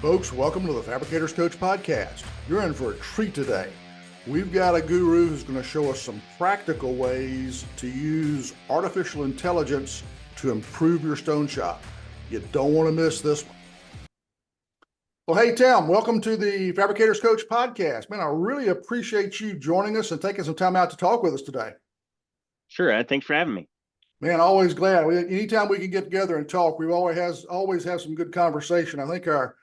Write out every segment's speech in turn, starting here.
Folks, welcome to the Fabricators Coach Podcast. You're in for a treat today. We've got a guru who's going to show us some practical ways to use artificial intelligence to improve your stone shop. You don't want to miss this one. Well, hey, Tim, welcome to the Fabricators Coach Podcast. Man, I really appreciate you joining us and taking some time out to talk with us today. Sure, Ed. Thanks for having me. Man, always glad. Anytime we can get together and talk, we always have some good conversation. I think our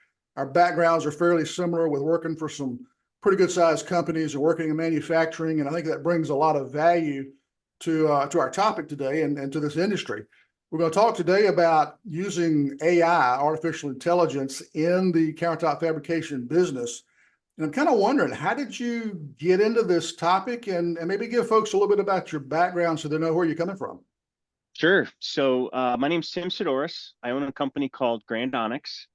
backgrounds are fairly similar with working for some pretty good sized companies and working in manufacturing. And I think that brings a lot of value to our topic today and to this industry. We're going to talk today about using AI, artificial intelligence, in the countertop fabrication business. And I'm kind of wondering, how did you get into this topic, and maybe give folks a little bit about your background so they know where you're coming from? Sure. So my name's Tim Saddoris. I own a company called Grand Onyx,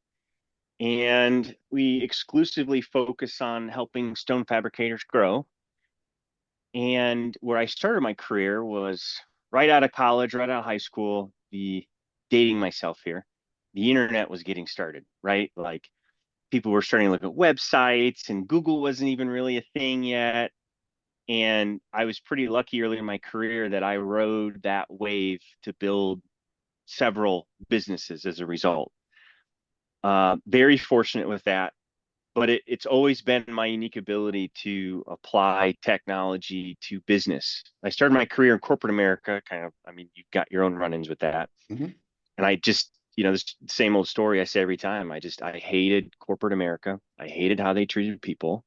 and we exclusively focus on helping stone fabricators grow. And where I started my career was right out of college, right out of high school. Dating myself here, the internet was getting started, right? Like people were starting to look at websites, and Google wasn't even really a thing yet. And I was pretty lucky early in my career that I rode that wave to build several businesses as a result. Very fortunate with that, but it's always been my unique ability to apply technology to business. I started my career in corporate America, you've got your own run-ins with that. Mm-hmm. And I just, this same old story I say every time. I hated corporate America. I hated how they treated people,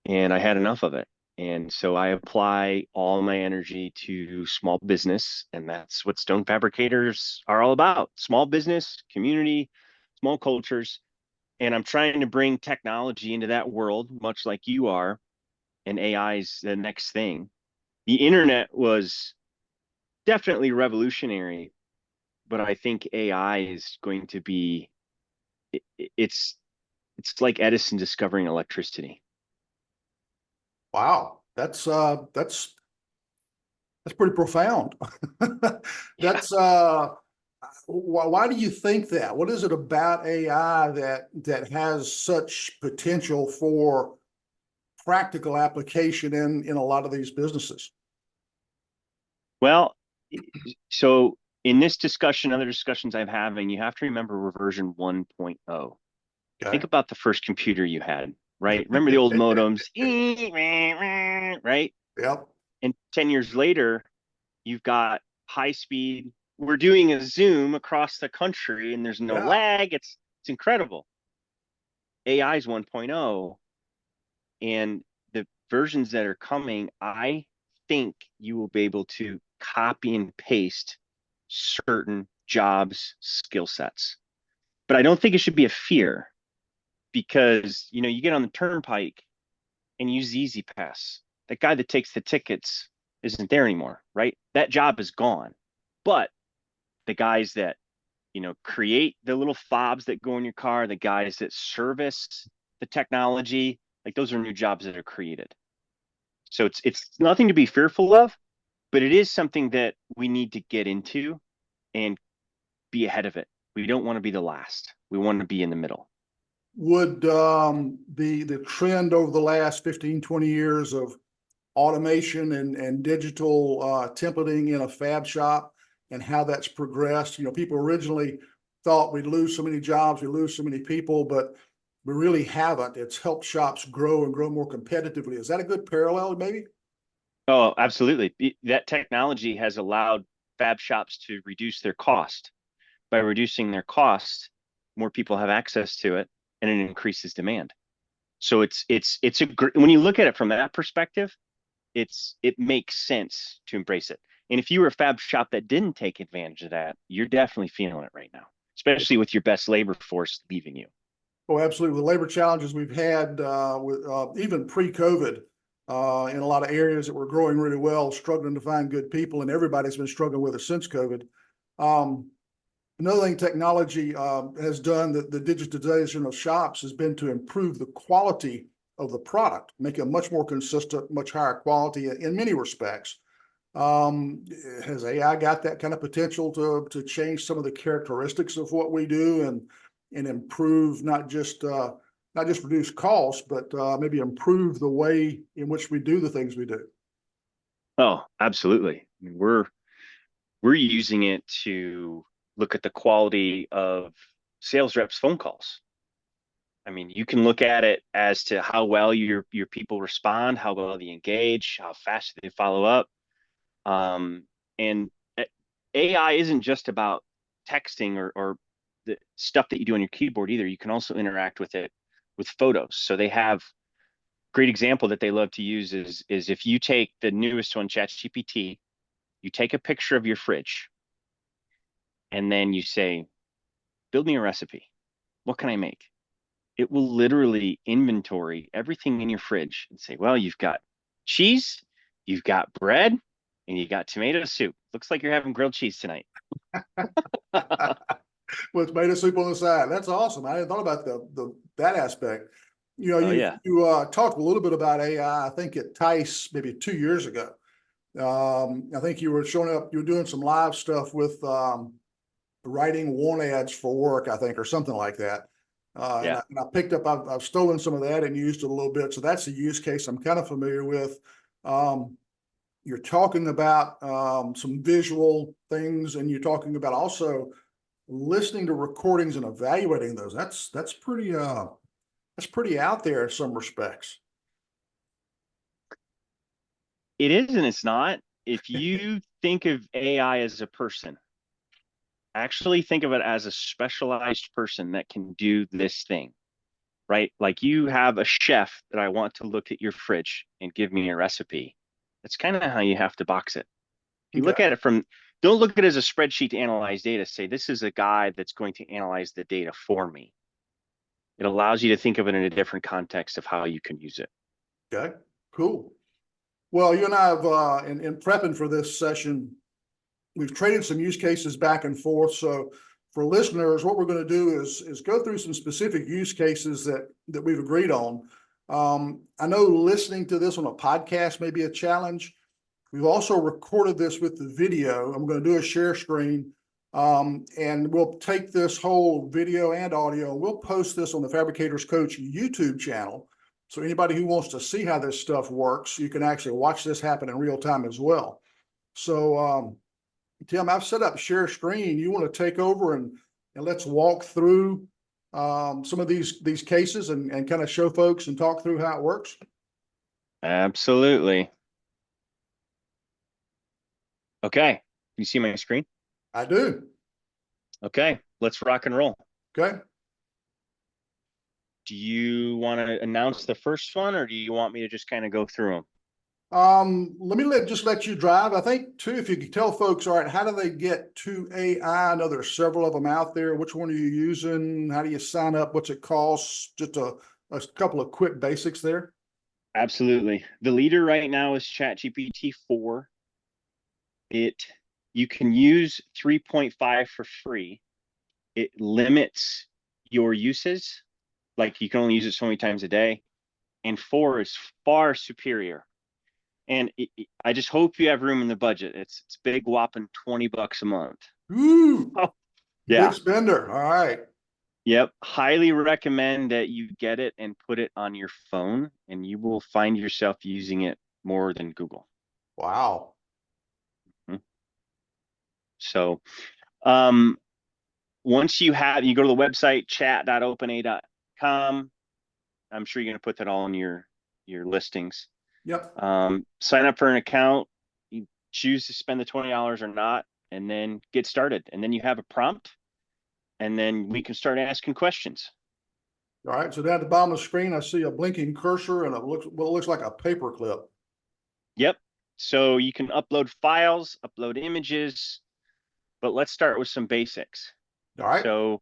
and I had enough of it. And so I apply all my energy to small business, and that's what stone fabricators are all about. Small business, community, small cultures. And I'm trying to bring technology into that world, much like you are, and AI is the next thing. The internet was definitely revolutionary, but I think AI is going to be, it's like Edison discovering electricity. Wow, that's pretty profound. That's why do you think that? What is it about AI that has such potential for practical application in a lot of these businesses? Well, so in this discussion, other discussions I'm having, you have to remember we're version 1.0. Okay. Think about the first computer you had, right? Remember the old modems, right? Yep. And 10 years later, you've got high speed. We're doing a Zoom across the country and there's no lag. It's incredible. AI is 1.0, and the versions that are coming, I think you will be able to copy and paste certain jobs, skill sets. But I don't think it should be a fear, because you get on the turnpike and use the Easy Pass. That guy that takes the tickets isn't there anymore, right? That job is gone. But the guys that create the little fobs that go in your car, the guys that service the technology, like those are new jobs that are created. So it's nothing to be fearful of, but it is something that we need to get into and be ahead of it. We don't want to be the last. We want to be in the middle. Would the trend over the last 15, 20 years of automation and digital templating in a fab shop and how that's progressed, people originally thought we'd lose so many jobs, we lose so many people, but we really haven't. It's helped shops grow and grow more competitively. Is that a good parallel, maybe? Oh, absolutely. That technology has allowed fab shops to reduce their cost. By reducing their cost, more people have access to it, and it increases demand. So when you look at it from that perspective, it makes sense to embrace it. And if you were a fab shop that didn't take advantage of that, you're definitely feeling it right now, especially with your best labor force leaving you. Oh, absolutely. The labor challenges we've had with even pre-COVID in a lot of areas that were growing really well, struggling to find good people, and everybody's been struggling with it since COVID. Another thing technology has done, that the digitization of shops has been to improve the quality of the product, make it much more consistent, much higher quality in many respects. Has AI got that kind of potential to change some of the characteristics of what we do and improve not just reduce costs, but maybe improve the way in which we do the things we do. Oh, absolutely. I mean, we're using it to look at the quality of sales reps' phone calls. I mean, you can look at it as to how well your people respond, how well they engage, how fast they follow up. And AI isn't just about texting or the stuff that you do on your keyboard either. You can also interact with it with photos. So they have great example that they love to use is if you take the newest one, ChatGPT, you take a picture of your fridge and then you say, build me a recipe. What can I make? It will literally inventory everything in your fridge and say, well, you've got cheese, you've got bread, and you got tomato soup. Looks like you're having grilled cheese tonight. With tomato soup on the side. That's awesome. I hadn't thought about that aspect. You know, Oh yeah. you talked a little bit about AI, I think at Tice maybe 2 years ago. I think you were showing up, you were doing some live stuff with writing want ads for work, I think, or something like that. Yeah. And I picked up, I've stolen some of that and used it a little bit. So that's a use case I'm kind of familiar with. You're talking about some visual things, and you're talking about also listening to recordings and evaluating those. That's pretty out there in some respects. It is and it's not. If you think of AI as a person, actually think of it as a specialized person that can do this thing, right? Like you have a chef that I want to look at your fridge and give me a recipe. That's kind of how you have to box it. If you Okay. look at it from, don't look at it as a spreadsheet to analyze data. Say, this is a guy that's going to analyze the data for me. It allows you to think of it in a different context of how you can use it. Okay. Cool. Well, you and I have in prepping for this session, we've traded some use cases back and forth. So for listeners, what we're going to do is go through some specific use cases that we've agreed on. I know listening to this on a podcast may be a challenge. We've also recorded this with the video. I'm going to do a share screen, and we'll take this whole video and audio. We'll post this on the Fabricators Coach YouTube channel. So anybody who wants to see how this stuff works, you can actually watch this happen in real time as well. So Tim, I've set up share screen. You want to take over and let's walk through some of these cases and kind of show folks and talk through how it works? Absolutely. Okay. You see my screen? I do. Okay. Let's rock and roll. Okay. Do you want to announce the first one, or do you want me to just kind of go through them? Let me just let you drive. I think too, if you could tell folks, all right, how do they get to AI? I know there's several of them out there. Which one are you using? How do you sign up? What's it cost? Just a couple of quick basics there. Absolutely. The leader right now is ChatGPT 4. You can use 3.5 for free. It limits your uses, like you can only use it so many times a day. And 4 is far superior. And I just hope you have room in the budget. It's big whopping $20 a month. Ooh, Oh, yeah. big spender. All right. Yep. Highly recommend that you get it and put it on your phone, and you will find yourself using it more than Google. Wow. So once you go to the website, chat.opena.com. I'm sure you're going to put that all in your listings. Yep. Sign up for an account. You choose to spend the $20 or not, and then get started. And then you have a prompt, and then we can start asking questions. All right. So down at the bottom of the screen, I see a blinking cursor and it looks like a paper clip. Yep. So you can upload files, upload images, but let's start with some basics. All right. So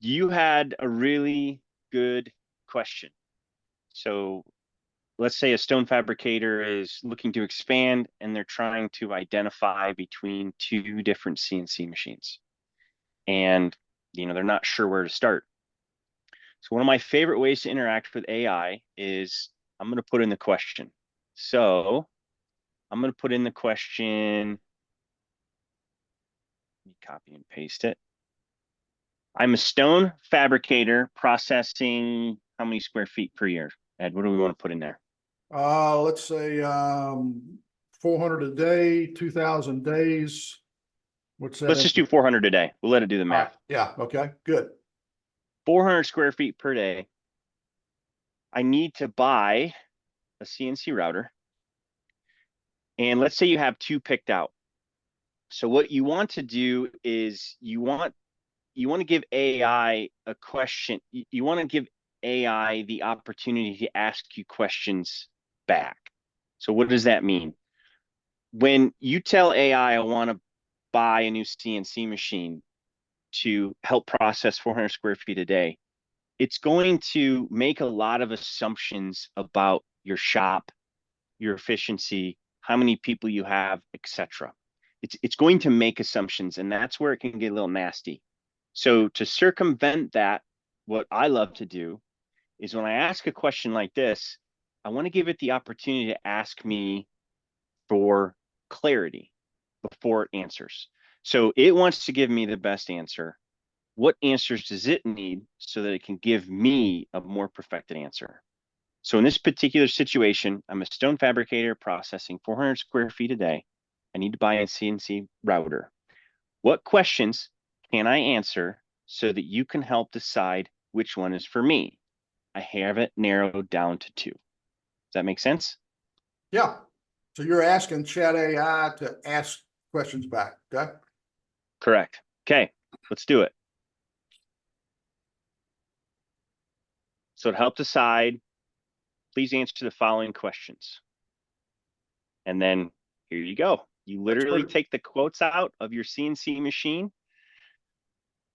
you had a really good question. So let's say a stone fabricator is looking to expand and they're trying to identify between two different CNC machines. And, they're not sure where to start. So one of my favorite ways to interact with AI is I'm going to put in the question. So I'm going to put in the question, copy and paste it. I'm a stone fabricator processing how many square feet per year? Ed, what do we want to put in there? Let's say 400 a day, 2,000 days. What's that? Let's just do 400 a day. We'll let it do the All right. math. Yeah. Okay. Good. 400 square feet per day. I need to buy a CNC router. And let's say you have two picked out. So what you want to do is you want to give AI a question. You want to give AI the opportunity to ask you questions back. So what does that mean? When you tell AI, I want to buy a new CNC machine to help process 400 square feet a day, it's going to make a lot of assumptions about your shop, your efficiency, how many people you have, etc. It's going to make assumptions, and that's where it can get a little nasty. So to circumvent that, what I love to do is when I ask a question like this, I want to give it the opportunity to ask me for clarity before it answers. So it wants to give me the best answer. What answers does it need so that it can give me a more perfected answer? So in this particular situation, I'm a stone fabricator processing 400 square feet a day. I need to buy a CNC router. What questions can I answer so that you can help decide which one is for me? I have it narrowed down to two. Does that make sense? Yeah. So you're asking Chat AI to ask questions back. Okay. Correct. Okay, let's do it. So to help decide, please answer the following questions. And then here you go. You literally take the quotes out of your CNC machine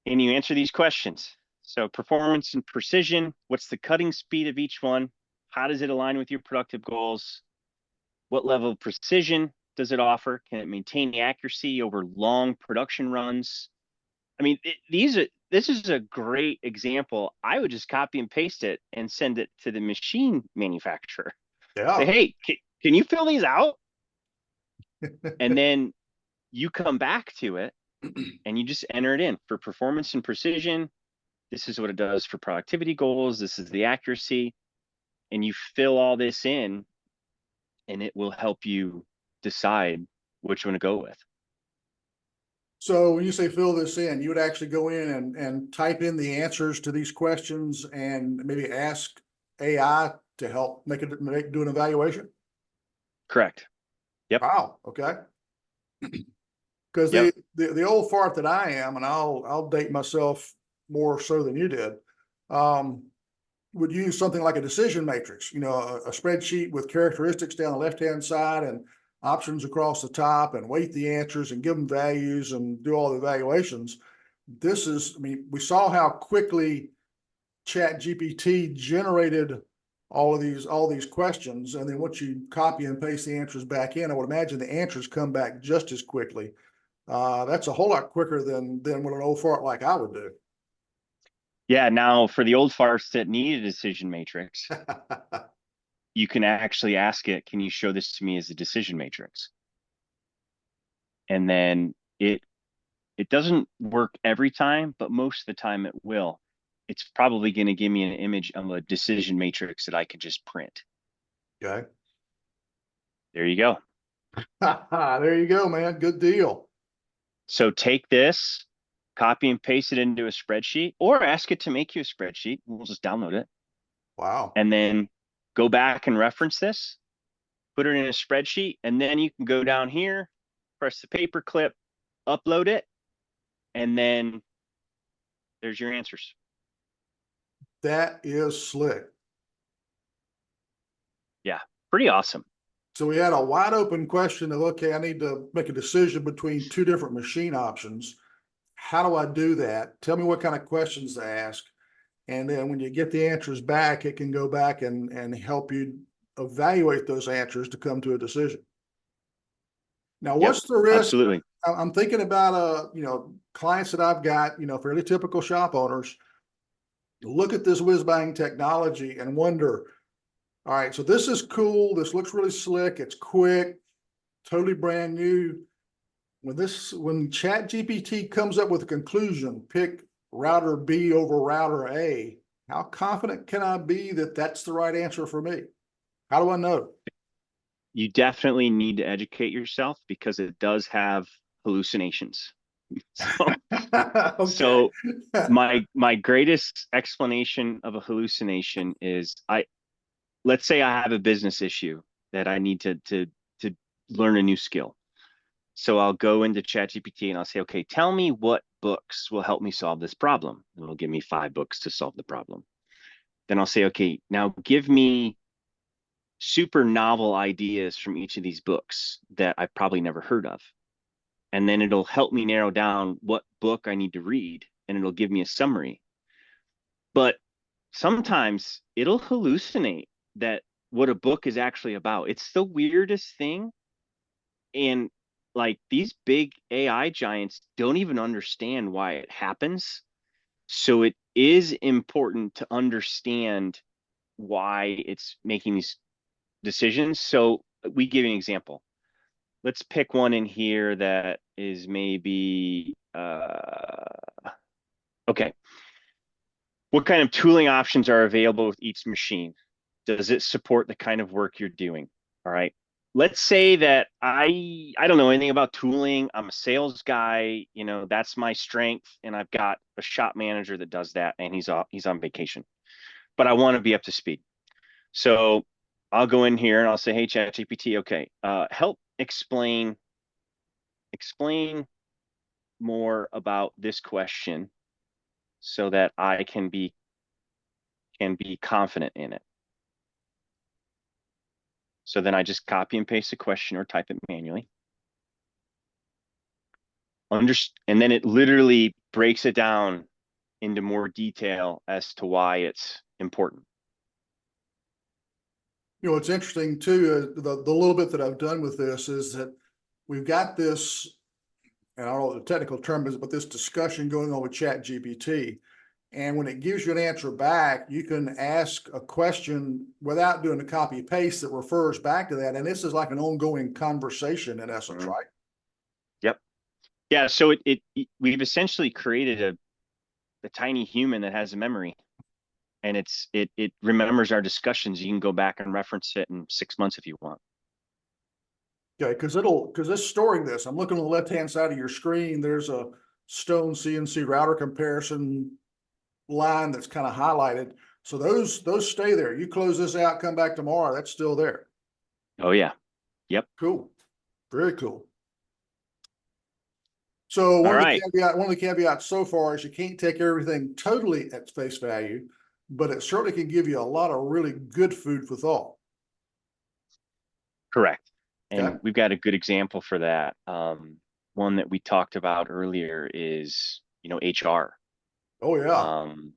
and you answer these questions. So performance and precision, what's the cutting speed of each one? How does it align with your productive goals? What level of precision does it offer? Can it maintain the accuracy over long production runs? I mean, this is a great example. I would just copy and paste it and send it to the machine manufacturer. Say, Yeah. hey, can you fill these out? And then you come back to it and you just enter it in for performance and precision. This is what it does for productivity goals. This is the accuracy. And you fill all this in and it will help you decide which one to go with. So when you say fill this in, you would actually go in and type in the answers to these questions and maybe ask AI to help do an evaluation. Correct. Yep. Wow. Okay. Because Yep. the old fart that I am, and I'll date myself more so than you did, would use something like a decision matrix, a spreadsheet with characteristics down the left-hand side and options across the top, and weight the answers and give them values and do all the evaluations. I mean, we saw how quickly Chat GPT generated all these questions. And then once you copy and paste the answers back in, I would imagine the answers come back just as quickly. That's a whole lot quicker than what an old fart like I would do. Yeah. Now, for the old farts that need a decision matrix, you can actually ask it, can you show this to me as a decision matrix? And then it doesn't work every time, but most of the time it will. It's probably going to give me an image of a decision matrix that I could just print. Okay. There you go. There you go, man. Good deal. So take this, copy and paste it into a spreadsheet, or ask it to make you a spreadsheet. We'll just download it. Wow. And then go back and reference this, put it in a spreadsheet, and then you can go down here, press the paper clip, upload it, and then there's your answers. That is slick. Yeah, pretty awesome. So we had a wide open question of, okay, I need to make a decision between two different machine options. How do I do that? Tell me what kind of questions to ask. And then when you get the answers back, it can go back and help you evaluate those answers to come to a decision. Now, what's the risk? Absolutely. I'm thinking about, clients that I've got, fairly typical shop owners, look at this whiz bang technology and wonder, all right, so this is cool. This looks really slick. It's quick, totally brand new. When Chat GPT comes up with a conclusion, pick router B over router A, how confident can I be that that's the right answer for me? How do I know? You definitely need to educate yourself because it does have hallucinations. So, Okay. so my greatest explanation of a hallucination is let's say I have a business issue that I need to learn a new skill. So I'll go into ChatGPT and I'll say, okay, tell me what books will help me solve this problem. And it'll give me 5 books to solve the problem. Then I'll say, okay, now give me super novel ideas from each of these books that I've probably never heard of. And then it'll help me narrow down what book I need to read and it'll give me a summary. But sometimes it'll hallucinate that what a book is actually about. It's the weirdest thing. And like these big AI giants don't even understand why it happens. So it is important to understand why it's making these decisions. So we give you an example. Let's pick one in here that is maybe okay. What kind of tooling options are available with each machine? Does it support the kind of work you're doing? All right. Let's say that I don't know anything about tooling. I'm a sales guy, you know, that's my strength, and I've got a shop manager that does that, and he's on vacation. But I want to be up to speed. So I'll go in here and I'll say, hey, ChatGPT, okay, help explain more about this question so that I can be confident in it. So then I just copy and paste the question or type it manually. And then it literally breaks it down into more detail as to why it's important. You know, it's interesting too, the little bit that I've done with this is that we've got this, and I don't know what the technical term is, but this discussion going on with ChatGPT. And when it gives you an answer back, you can ask a question without doing a copy paste that refers back to that. And this is like an ongoing conversation in essence, Mhm. right? Yep. Yeah. So we've essentially created a tiny human that has a memory, and it remembers our discussions. You can go back and reference it in 6 months if you want. Okay, because it's storing this. I'm looking on the left-hand side of your screen. There's a Stone CNC router comparison line that's kind of highlighted. So those stay there. You close this out, come back tomorrow, that's still there. Oh yeah. Yep. Cool. Very cool. So All right. one of the caveats so far is you can't take everything totally at face value, but it certainly can give you a lot of really good food for thought. Correct. Okay. And we've got a good example for that. One that we talked about earlier is, HR. Oh yeah. Um,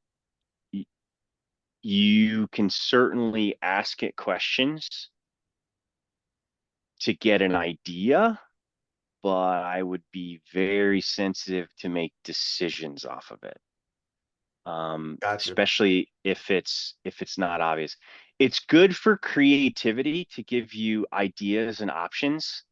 you can certainly ask it questions to get an idea, but I would be very sensitive to make decisions off of it. Gotcha. Especially if it's not obvious. It's good for creativity to give you ideas and options.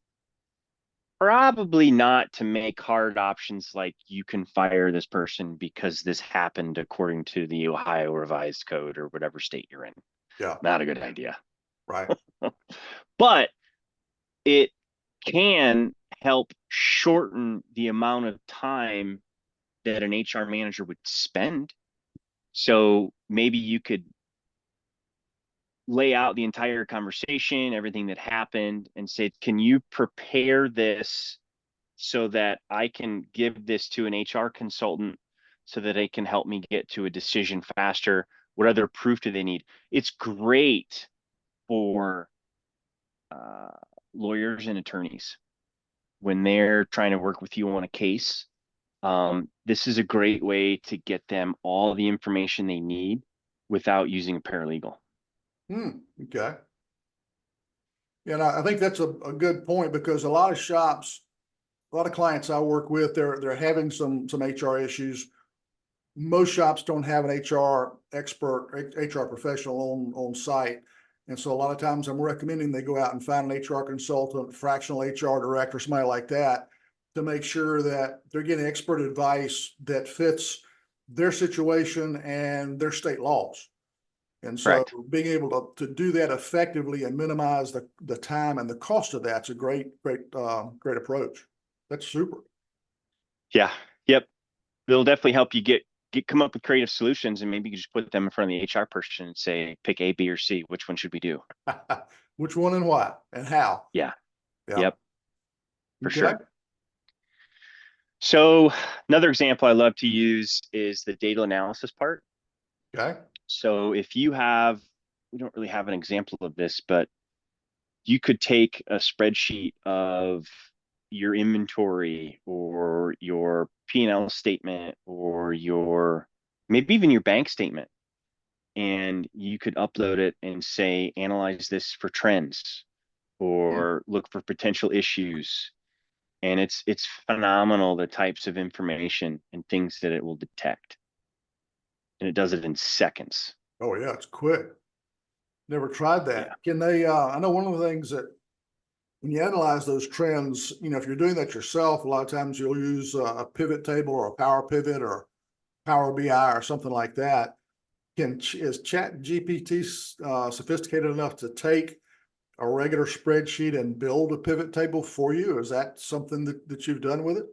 Probably not to make hard options like you can fire this person because this happened according to the Ohio Revised Code or whatever state you're in. Yeah. Not a good idea. Right. But it can help shorten the amount of time that an HR manager would spend. So maybe you could lay out the entire conversation, everything that happened, and say, can you prepare this so that I can give this to an HR consultant so that they can help me get to a decision faster? What other proof do they need? It's great for uh, lawyers and attorneys when they're trying to work with you on a case. This is a great way to get them all the information they need without using a paralegal. Okay. And I think that's a good point because a lot of shops, a lot of clients I work with, they're having some HR issues. Most shops don't have an HR expert, HR professional on site. And so a lot of times I'm recommending they go out and find an HR consultant, fractional HR director, somebody like that, to make sure that they're getting expert advice that fits their situation and their state laws. And so Correct. being able to do that effectively and minimize the time and the cost of that's a great approach. That's super. Yeah. Yep. It'll definitely help you come up with creative solutions, and maybe you just put them in front of the HR person and say, pick A, B, or C. Which one should we do? Which one and why and how? Yeah. Yeah. Yep. For Okay. sure. So another example I love to use is the data analysis part. Okay. So if you we don't really have an example of this, but you could take a spreadsheet of your inventory or your P&L statement or maybe even your bank statement, and you could upload it and say, analyze this for trends or look for potential issues. And it's phenomenal, the types of information and things that it will detect. And it does it in seconds. Oh yeah, it's quick. Never tried Yeah. that. Can they, I know one of the things that when you analyze those trends, if you're doing that yourself, a lot of times you'll use a pivot table or a power pivot or Power BI or something like that. Is Chat GPT sophisticated enough to take a regular spreadsheet and build a pivot table for you? Is that something that you've done with it?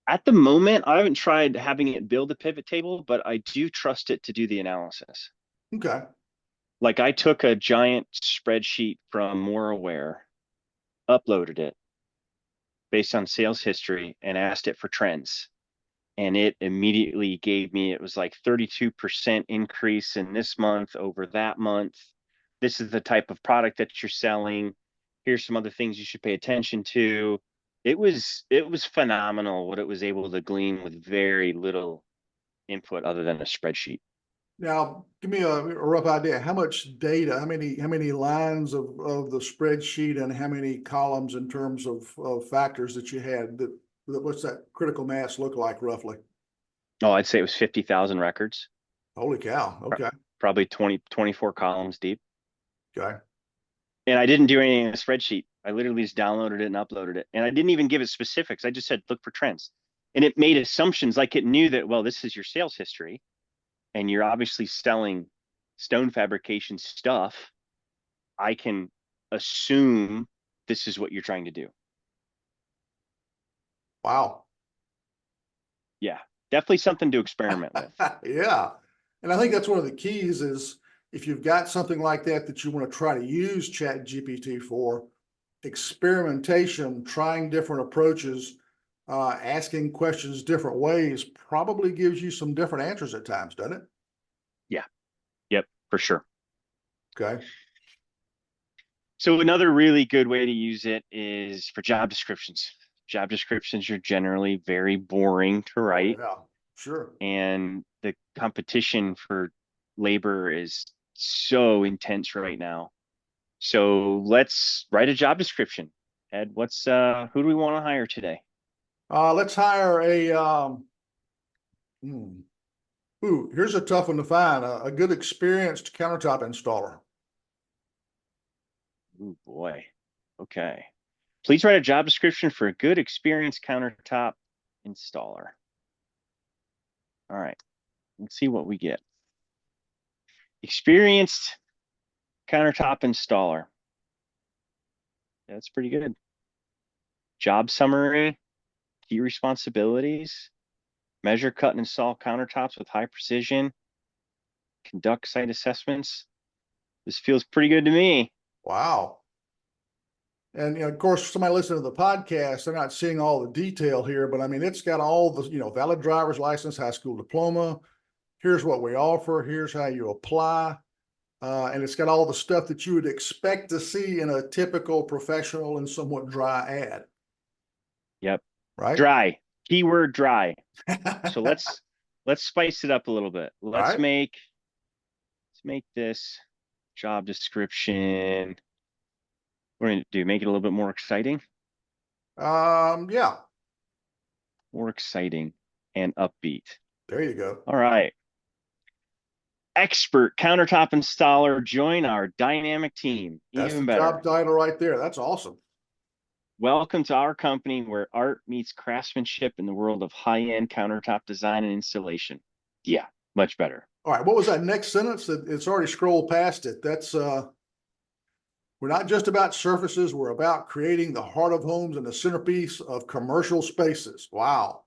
At the moment, I haven't tried having it build a pivot table, but I do trust it to do the analysis. Okay. Like I took a giant spreadsheet from MoreAware, uploaded it based on sales history, and asked it for trends. And it immediately gave me, it was like 32% increase in this month over that month. This is the type of product that you're selling. Here's some other things you should pay attention to. It was phenomenal what it was able to glean with very little input other than a spreadsheet. Now, give me a rough idea. How much data, how many lines of the spreadsheet and how many columns in terms of factors that you had what's that critical mass look like roughly? Oh, I'd say it was 50,000 records, Holy cow. Okay. probably 24 columns deep. Okay. And I didn't do anything in the spreadsheet. I literally just downloaded it and uploaded it. And I didn't even give it specifics. I just said, look for trends. And it made assumptions, like it knew that, well, this is your sales history and you're obviously selling stone fabrication stuff. I can assume this is what you're trying to do. Wow. Yeah, definitely something to experiment with. Yeah. And I think that's one of the keys is if you've got something like that you want to try to use Chat GPT for, experimentation, trying different approaches, asking questions different ways probably gives you some different answers at times, doesn't it? Yeah. Yep, for sure. Okay. So another really good way to use it is for job descriptions. Job descriptions are generally very boring to Oh, write, yeah, sure. and the competition for labor is so intense right now. So let's write a job description. Ed, who do we want to hire today? Let's hire hmm. Ooh, here's a tough one to find, a good experienced countertop installer. Oh boy. Okay. Please write a job description for a good experienced countertop installer. All right. Let's see what we get. Experienced countertop installer. That's pretty good. Job summary, key responsibilities, measure, cut, and install countertops with high precision, conduct site assessments. This feels pretty good to me. Wow. And of course, somebody listening to the podcast, they're not seeing all the detail here, but I mean, it's got all the, valid driver's license, high school diploma. Here's what we offer. Here's how you apply. And it's got all the stuff that you would expect to see in a typical professional and somewhat dry ad, Yep. right? Dry. Keyword dry. So All let's spice it up a little bit. right. Let's make this job description. What are we gonna do? Make it a little bit more exciting? Yeah, More exciting and upbeat. there you go. All right. Expert countertop installer, join our dynamic team. That's Even the better. job title right there. That's awesome. Welcome to our company where art meets craftsmanship in the world of high-end countertop design and installation. Yeah, much better. All right, what was that next sentence? It's already scrolled past it. That's we're not just about surfaces, we're about creating the heart of homes and the centerpiece of commercial spaces. Wow.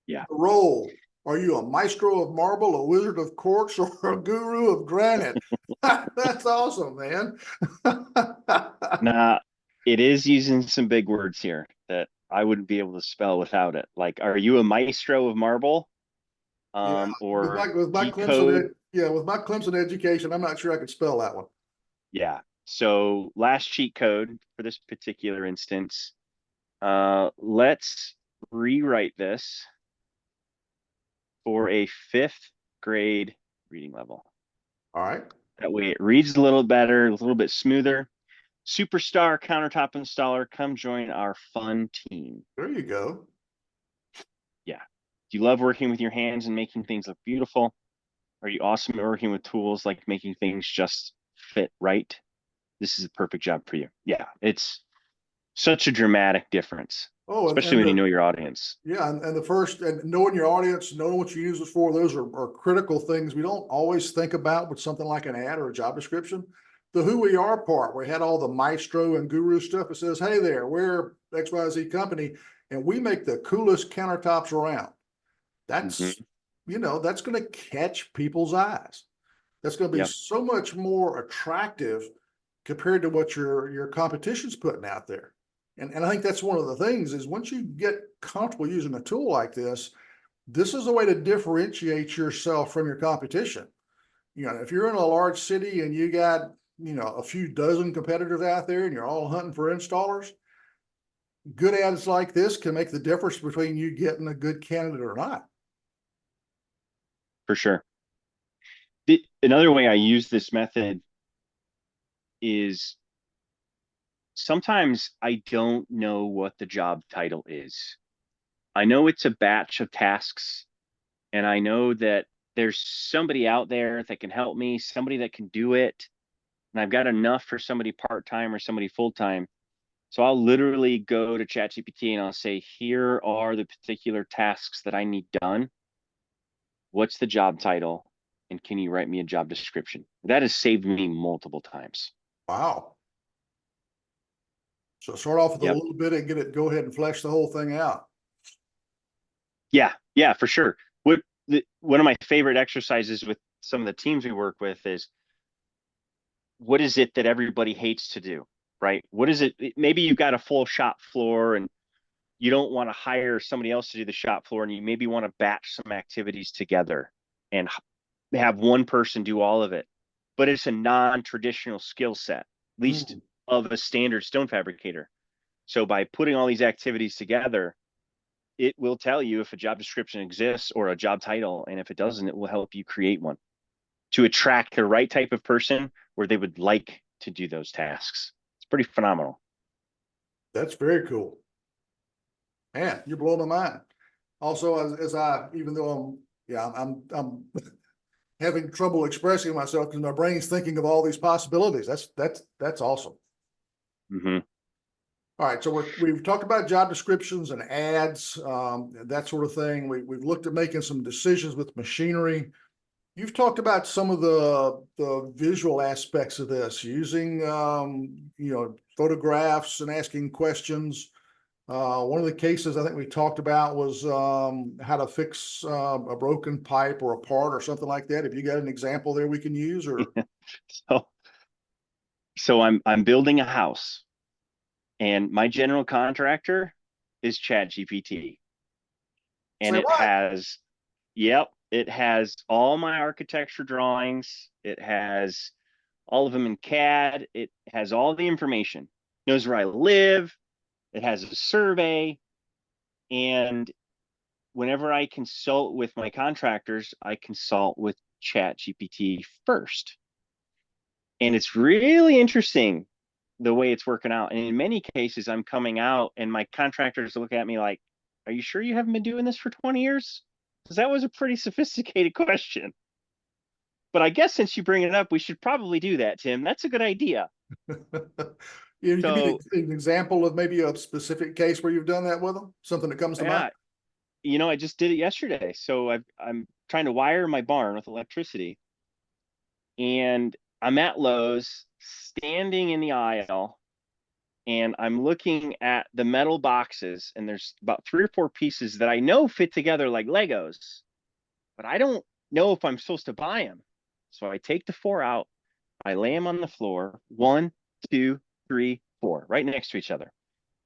Yeah. The role. Are you a maestro of marble, a wizard of quartz, or a guru of granite? That's awesome, man. Now, it is using some big words here that I wouldn't be able to spell without it. Like, are you a maestro of marble? Yeah, Or with my cheat Clemson, code? yeah, with my Clemson education, I'm not sure I could spell that one. Yeah. So last cheat code for this particular instance. Let's rewrite this for a fifth grade reading level. All right. That way it reads a little better, a little bit smoother. Superstar countertop installer, come join our fun team. There you go. Yeah. Do you love working with your hands and making things look beautiful? Are you awesome at working with tools like making things just fit right? This is a perfect job for you. Yeah, it's such a dramatic difference, Oh, especially and when you the know your audience. yeah, and the first and knowing your audience, knowing what you use it for, those are critical things we don't always think about with something like an ad or a job description. The who we are part, where we had all the maestro and guru stuff. It says, hey there, we're XYZ company, and we make the coolest countertops around. That's, Hmm. that's going to catch people's eyes. That's going to be Yep, so much more attractive compared to what your competition's putting out there. And I think that's one of the things is once you get comfortable using a tool like this is a way to differentiate yourself from your competition. If you're in a large city and you got, a few dozen competitors out there and you're all hunting for installers, good ads like this can make the difference between you getting a good candidate or not. for sure. Another way I use this method is sometimes I don't know what the job title is. I know it's a batch of tasks, and I know that there's somebody out there that can help me, somebody that can do it, and I've got enough for somebody part-time or somebody full-time. So I'll literally go to ChatGPT and I'll say, here are the particular tasks that I need done. What's the job title? And can you write me a job description? That has saved me multiple times. Wow. So start off with a Yep. little bit and go ahead and flesh the whole thing out. Yeah. Yeah, for sure. One of my favorite exercises with some of the teams we work with is what is it that everybody hates to do, right? What is it? Maybe you've got a full shop floor and you don't want to hire somebody else to do the shop floor and you maybe want to batch some activities together and have one person do all of it, but it's a non-traditional skill set, at least Mm. of a standard stone fabricator. So by putting all these activities together, it will tell you if a job description exists or a job title, and if it doesn't, it will help you create one to attract the right type of person where they would like to do those tasks. It's pretty phenomenal. That's very cool. Man, you're blowing my mind. Also, as I, even though I'm having trouble expressing myself because my brain's thinking of all these possibilities. That's awesome. Mm-hmm. All right, so we've talked about job descriptions and ads, that sort of thing. We've looked at making some decisions with machinery. You've talked about some of the visual aspects of this, using photographs and asking questions. One of the cases I think we talked about was how to fix a broken pipe or a part or something like that. Have you got an example there we can use? Or So, so I'm building a house, and my general contractor is ChatGPT, and say it what? has, yep, it has all my architecture drawings. It has all of them in CAD. It has all the information. Knows where I live. It has a survey, and whenever I consult with my contractors, I consult with ChatGPT first. And it's really interesting the way it's working out. And in many cases, I'm coming out and my contractors look at me like, are you sure you haven't been doing this for 20 years? Because that was a pretty sophisticated question. But I guess since you bring it up, we should probably do that, Tim. That's a good idea. You give me So an example of maybe a specific case where you've done that with them, something that comes to mind. yeah, I just did it yesterday. So I'm trying to wire my barn with electricity, and I'm at Lowe's, standing in the aisle, and I'm looking at the metal boxes, and there's about 3 or 4 pieces that I know fit together like Legos, but I don't know if I'm supposed to buy them. So I take the 4 out, I lay them on the floor, 1, 2, 3, 4, right next to each other.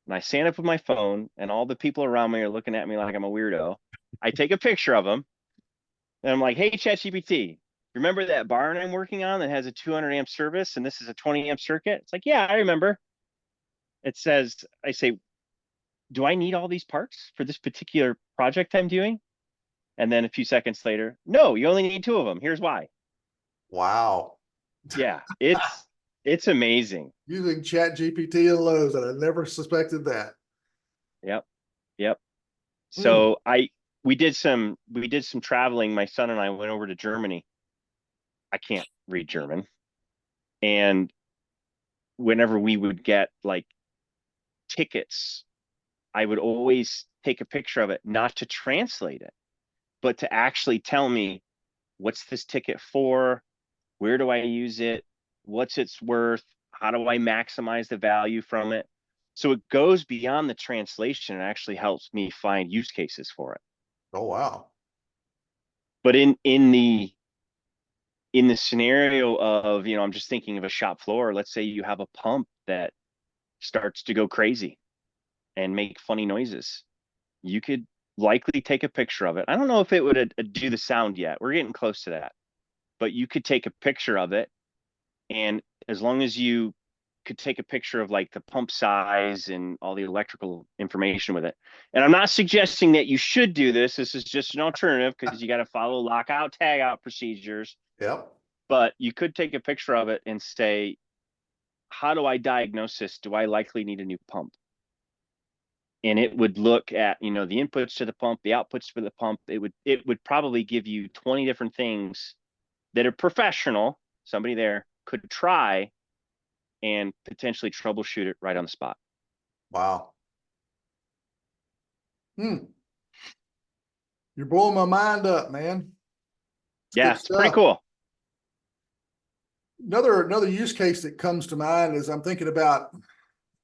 And I stand up with my phone, and all the people around me are looking at me like I'm a weirdo. I take a picture of them, and I'm like, "Hey, ChatGPT, remember that barn I'm working on that has a 200 amp service, and this is a 20 amp circuit?" It's like, "Yeah, I remember." It says, I say, "Do I need all these parts for this particular project I'm doing?" And then a few seconds later, "No, you only need 2 of them. Here's why." Wow. Yeah, it's amazing. Using Chat GPT and Lowe's, and I never suspected that. Yep, yep. Hmm. So we did some traveling. My son and I went over to Germany. I can't read German. And whenever we would get like tickets, I would always take a picture of it, not to translate it, but to actually tell me, what's this ticket for? Where do I use it? What's its worth? How do I maximize the value from it? So it goes beyond the translation and actually helps me find use cases for it. Oh, wow. But in the scenario of, I'm just thinking of a shop floor. Let's say you have a pump that starts to go crazy and make funny noises. You could likely take a picture of it. I don't know if it would do the sound yet. We're getting close to that. But you could take a picture of it, and as long as you could take a picture of like the pump size and all the electrical information with it. And I'm not suggesting that you should do this. This is just an alternative because you got to follow lockout tagout procedures. Yep. But you could take a picture of it and say, how do I diagnose this? Do I likely need a new pump? And it would look at, the inputs to the pump, the outputs for the pump. It would probably give you 20 different things that a professional, somebody there, could try and potentially troubleshoot it right on the spot. Wow. Hmm. You're blowing my mind up, man. It's Yeah, good it's pretty stuff. cool. Another use case that comes to mind is I'm thinking about,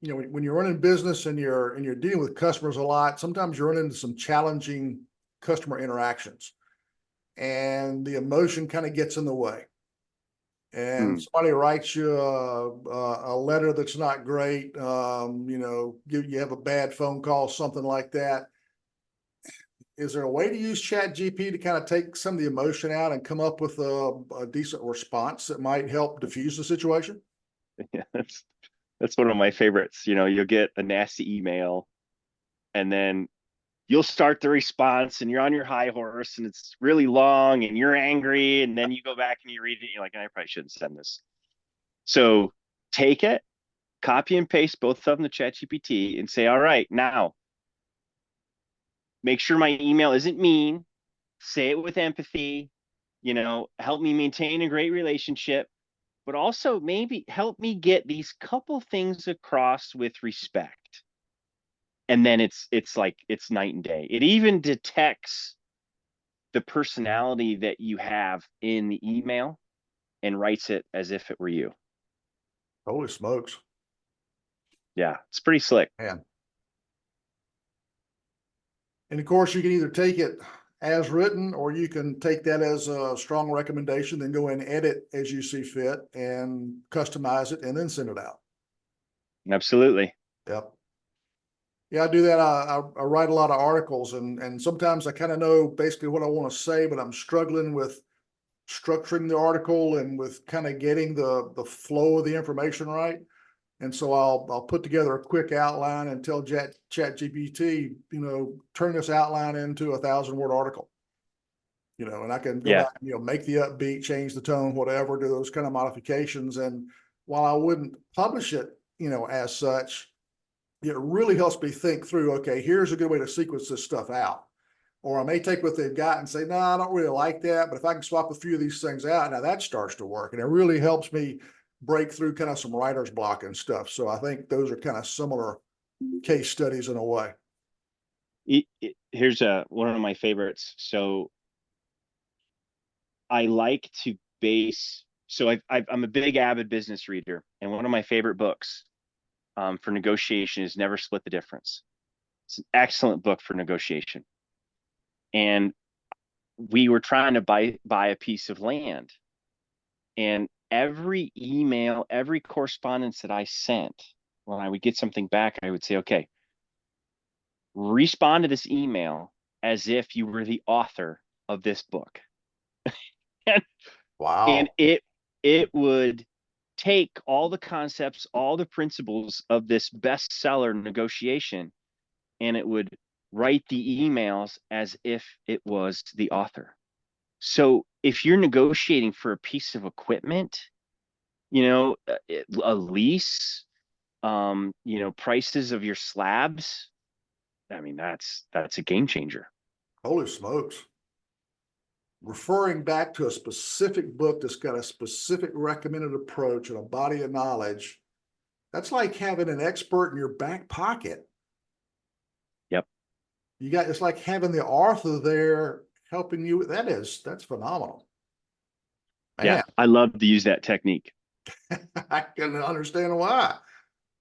when you're running business and you're dealing with customers a lot, sometimes you run into some challenging customer interactions, and the emotion kind of gets in the way. And Hmm. somebody writes you a letter that's not great. You have a bad phone call, something like that. Is there a way to use Chat GP to kind of take some of the emotion out and come up with a decent response that might help diffuse the situation? Yeah, that's one of my favorites. You'll get a nasty email, and then you'll start the response, and you're on your high horse, and it's really long, and you're angry, and then you go back and you read it, and you're like, I probably shouldn't send this. So take it, copy and paste both of them to ChatGPT, and say, all right, now make sure my email isn't mean. Say it with empathy. Help me maintain a great relationship, but also maybe help me get these couple things across with respect. And then it's like it's night and day. It even detects the personality that you have in the email and writes it as if it were you. Holy smokes, Yeah, it's pretty slick. man. And of course, you can either take it as written, or you can take that as a strong recommendation, then go and edit as you see fit and customize it and then send it out. Absolutely. Yep. Yeah, I do that. I write a lot of articles, and sometimes I kind of know basically what I want to say, but I'm struggling with structuring the article and with kind of getting the flow of the information right. And so I'll put together a quick outline and tell Chat GPT, turn this outline into a 1,000-word article. And I can go Yeah. back, make the upbeat, change the tone, whatever, do those kind of modifications. And while I wouldn't publish it, as such, it really helps me think through, okay, here's a good way to sequence this stuff out. Or I may take what they've got and say, no, I don't really like that, but if I can swap a few of these things out, now that starts to work. And it really helps me break through kind of some writer's block and stuff. So I think those are kind of similar case studies in a way. Here's one of my favorites. So I like to base. So I'm a big avid business reader, and one of my favorite books for negotiation is Never Split the Difference. It's an excellent book for negotiation. And we were trying to buy a piece of land, and every email, every correspondence that I sent, when I would get something back, I would say, okay, respond to this email as if you were the author of this book. and, and Wow. it would take all the concepts, all the principles of this bestseller negotiation, and it would write the emails as if it was the author. So if you're negotiating for a piece of equipment, a lease, prices of your slabs, I mean, that's a game changer. Holy smokes. Referring back to a specific book that's got a specific recommended approach and a body of knowledge, that's like having an expert in your back pocket. Yep. It's like having the author there helping you. That's phenomenal. Man. Yeah, I love to use that technique. I can understand why.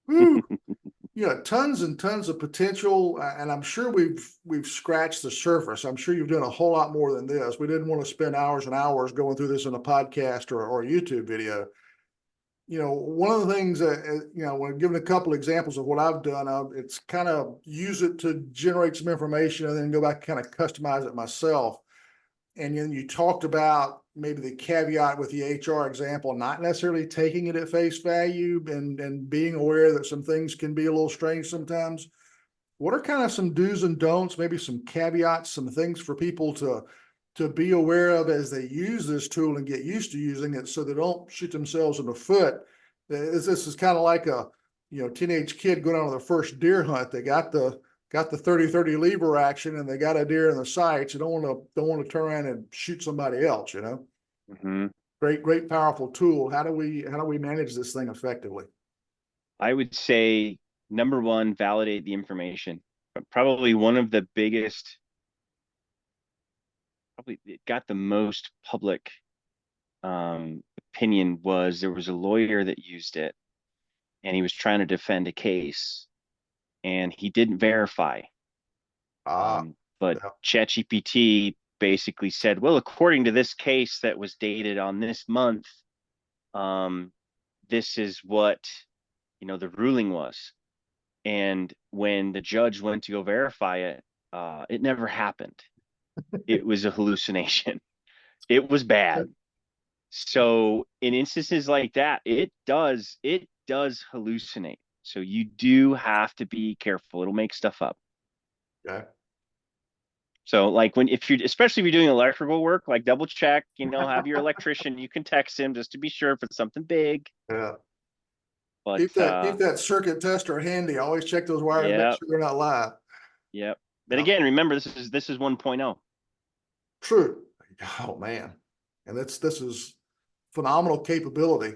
Woo. Tons and tons of potential, and I'm sure we've scratched the surface. I'm sure you've done a whole lot more than this. We didn't want to spend hours and hours going through this in a podcast or a YouTube video. One of the things that, when giving a couple examples of what I've done, it's kind of use it to generate some information and then go back and kind of customize it myself. And then you talked about maybe the caveat with the HR example, not necessarily taking it at face value and being aware that some things can be a little strange sometimes. What are kind of some do's and don'ts, maybe some caveats, some things for people to be aware of as they use this tool and get used to using it so they don't shoot themselves in the foot? This is kind of like a teenage kid going on their first deer hunt. They got the 30-30 lever action and they got a deer in the sights. You don't want to turn around and shoot somebody else, Mm-hmm. Great, powerful tool. How do we manage this thing effectively? I would say, number one, validate the information. But probably one of the biggest, probably it got the most public opinion was there was a lawyer that used it and he was trying to defend a case and he didn't verify. But Yeah. ChatGPT basically said, well, according to this case that was dated on this month, this is what, the ruling was. And when the judge went to go verify it, it never happened. It was a hallucination. It was bad. So in instances like that, it does hallucinate. So you do have to be careful. It'll make stuff up. Okay. So like especially if you're doing electrical work, like double check, have your electrician, you can text him just to be sure if it's something big. Yeah. But Keep that circuit tester handy. Always check those wires, make sure they're not live. Yep. Then again, remember this is 1.0. True. Oh man. And this is phenomenal capability.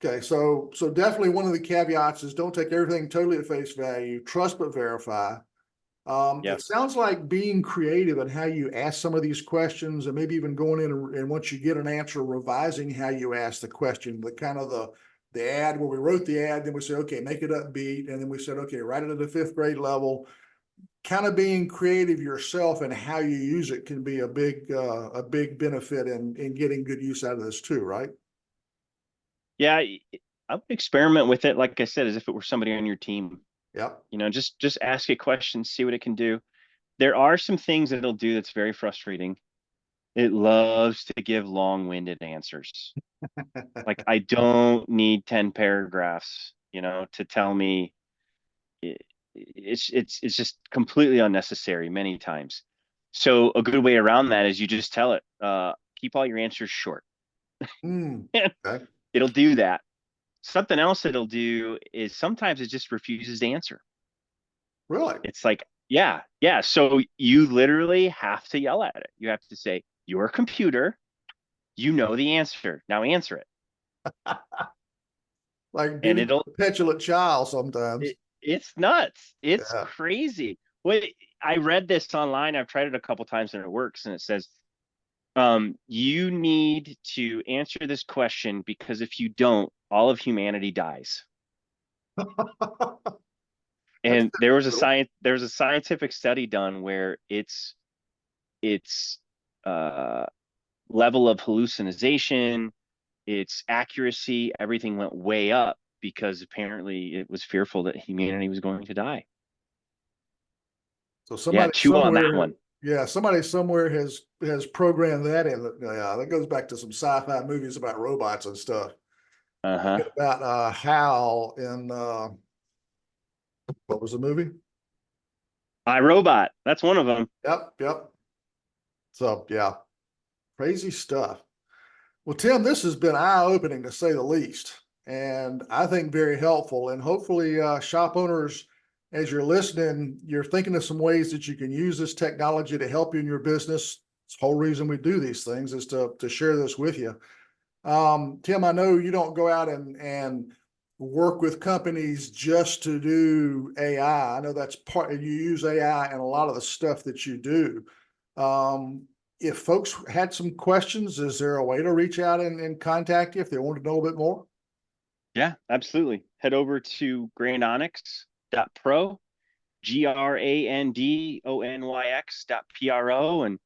Okay, so definitely one of the caveats is don't take everything totally at face value, trust but verify. Yep. It sounds like being creative in how you ask some of these questions and maybe even going in and once you get an answer, revising how you ask the question, the ad where we wrote the ad, then we said, okay, make it upbeat. And then we said, okay, write it at the 5th grade level. Kind of being creative yourself and how you use it can be a big benefit in getting good use out of this too, right? Yeah, I would experiment with it, like I said, as if it were somebody on your team. Yep. Just ask it questions, see what it can do. There are some things that it'll do that's very frustrating. It loves to give long-winded answers. Like I don't need 10 paragraphs, to tell me it's just completely unnecessary many times. So a good way around that is you just tell it, keep all your answers short. Okay. It'll do that. Something else it'll do is sometimes it just refuses to answer. Really? It's like, yeah. So you literally have to yell at it. You have to say, your computer, you know the answer. Now answer it. Like And being a petulant child sometimes. it's nuts. It's Yeah. crazy. I read this online. I've tried it a couple times and it works. And it says, you need to answer this question because if you don't, all of humanity dies. That's And there was a scientific study done where its uh level of hallucination, its accuracy, everything went way up because apparently it was fearful that humanity was going to die. so Yeah, somebody chew on that somewhere, one. yeah, somebody somewhere has programmed that in. Yeah, that goes back to some sci-fi movies about robots and stuff. Uh-huh. About Hal in what was the movie? iRobot. That's one of them. Yep, yep. So yeah, crazy stuff. Well, Tim, this has been eye-opening to say the least, and I think very helpful. And hopefully, shop owners, as you're listening, you're thinking of some ways that you can use this technology to help you in your business. It's the whole reason we do these things is to share this with you. Tim, I know you don't go out and work with companies just to do AI. I know that's part, you use AI in a lot of the stuff that you do. Um, if folks had some questions, is there a way to reach out and contact you if they want to know a bit more? Yeah, absolutely. Head over to grandonyx.pro, GRANDONYX.PRO, and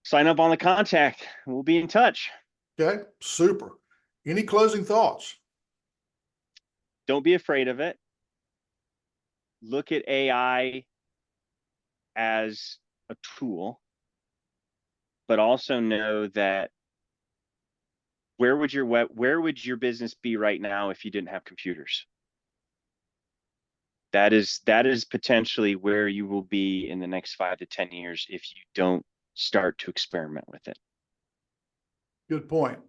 sign up on the contact. We'll be in touch. Okay, super. Any closing thoughts? Don't be afraid of it. Look at AI as a tool, but also know that where would your business be right now if you didn't have computers? That is potentially where you will be in the next 5 to 10 years if you don't start to experiment with it. Good point.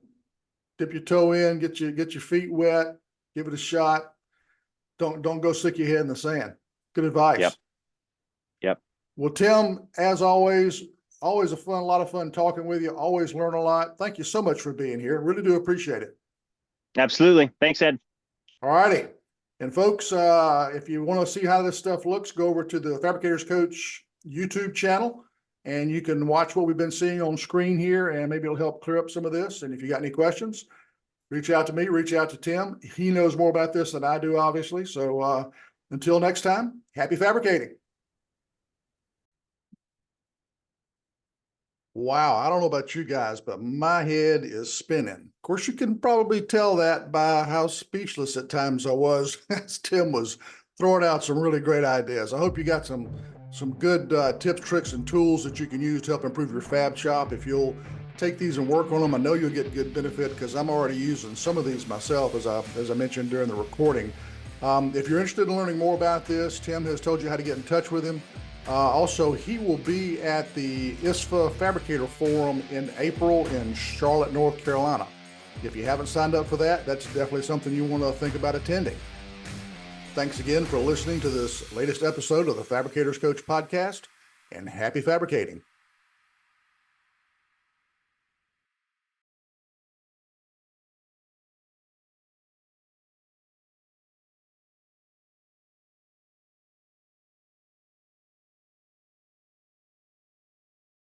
Dip your toe in, get your feet wet, give it a shot. Don't go stick your head in the sand. Good advice. Yep. Yep. Well, Tim, as always a lot of fun talking with you. Always learn a lot. Thank you so much for being here. Really do appreciate it. Absolutely. Thanks, Ed. All righty. And folks, if you want to see how this stuff looks, go over to the Fabricators Coach YouTube channel and you can watch what we've been seeing on screen here and maybe it'll help clear up some of this. And if you got any questions, reach out to me, reach out to Tim. He knows more about this than I do, obviously. So until next time, happy fabricating. Wow, I don't know about you guys, but my head is spinning. Of course, you can probably tell that by how speechless at times I was as Tim was throwing out some really great ideas. I hope you got some good tips, tricks, and tools that you can use to help improve your fab shop. If you'll take these and work on them, I know you'll get good benefit because I'm already using some of these myself, as I mentioned during the recording. If you're interested in learning more about this, Tim has told you how to get in touch with him. Also, he will be at the ISFA Fabricator Forum in April in Charlotte, North Carolina. If you haven't signed up for that, that's definitely something you want to think about attending. Thanks again for listening to this latest episode of the Fabricators Coach podcast, and happy fabricating.